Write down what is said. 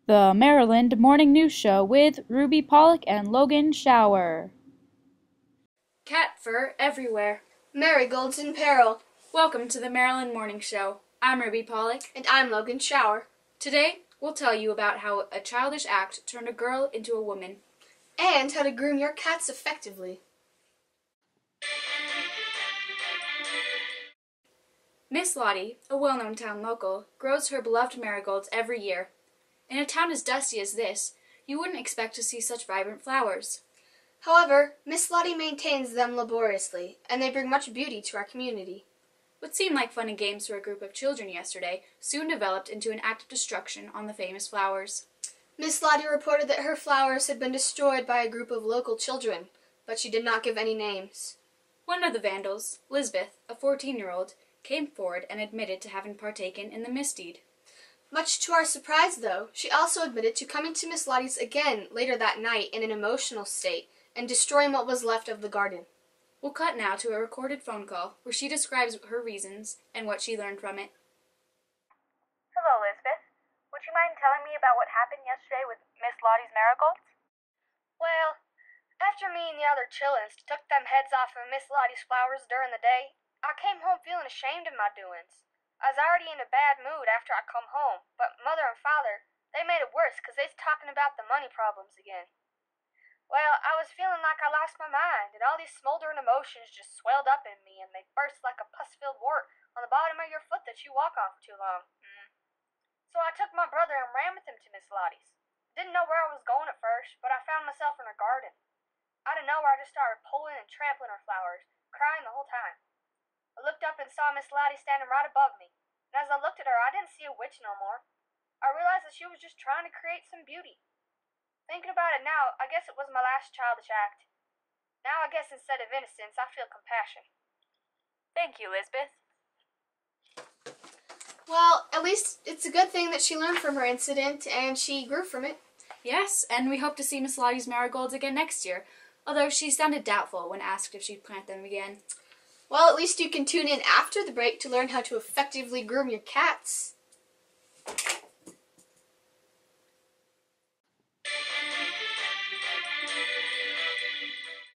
The Maryland Morning News Show with Ruby Pollock and Logan Shower. Cat fur everywhere. Marigolds in peril. Welcome to the Maryland Morning Show. I'm Ruby Pollock. And I'm Logan Shower. Today, we'll tell you about how a childish act turned a girl into a woman. And how to groom your cats effectively. Miss Lottie, a well-known town local, grows her beloved marigolds every year. In a town as dusty as this, you wouldn't expect to see such vibrant flowers. However, Miss Lottie maintains them laboriously, and they bring much beauty to our community. What seemed like fun and games for a group of children yesterday soon developed into an act of destruction on the famous flowers. Miss Lottie reported that her flowers had been destroyed by a group of local children, but she did not give any names. One of the vandals, Lisbeth, a 14-year-old, came forward and admitted to having partaken in the misdeed. Much to our surprise, though, she also admitted to coming to Miss Lottie's again later that night in an emotional state and destroying what was left of the garden. We'll cut now to a recorded phone call where she describes her reasons and what she learned from it. Hello, Lisbeth. Would you mind telling me about what happened yesterday with Miss Lottie's marigolds? Well, after me and the other chillins took them heads off of Miss Lottie's flowers during the day, I came home feeling ashamed of my doings. I was already in a bad mood after I come home, but Mother and Father, they made it worse because they's talking about the money problems again. Well, I was feeling like I lost my mind, and all these smoldering emotions just swelled up in me, and they burst like a pus-filled wart on the bottom of your foot that you walk on for too long. So I took my brother and ran with him to Miss Lottie's. Didn't know where I was going at first, but I found myself in her garden. Out of nowhere, I just started pulling and trampling her flowers, crying the whole time. I looked up and saw Miss Lottie standing right above me, and as I looked at her, I didn't see a witch no more. I realized that she was just trying to create some beauty. Thinking about it now, I guess it was my last childish act. Now I guess instead of innocence, I feel compassion. Thank you, Lisbeth. Well, at least it's a good thing that she learned from her incident and she grew from it. Yes, and we hope to see Miss Lottie's marigolds again next year, although she sounded doubtful when asked if she'd plant them again. Well, at least you can tune in after the break to learn how to effectively groom your cats.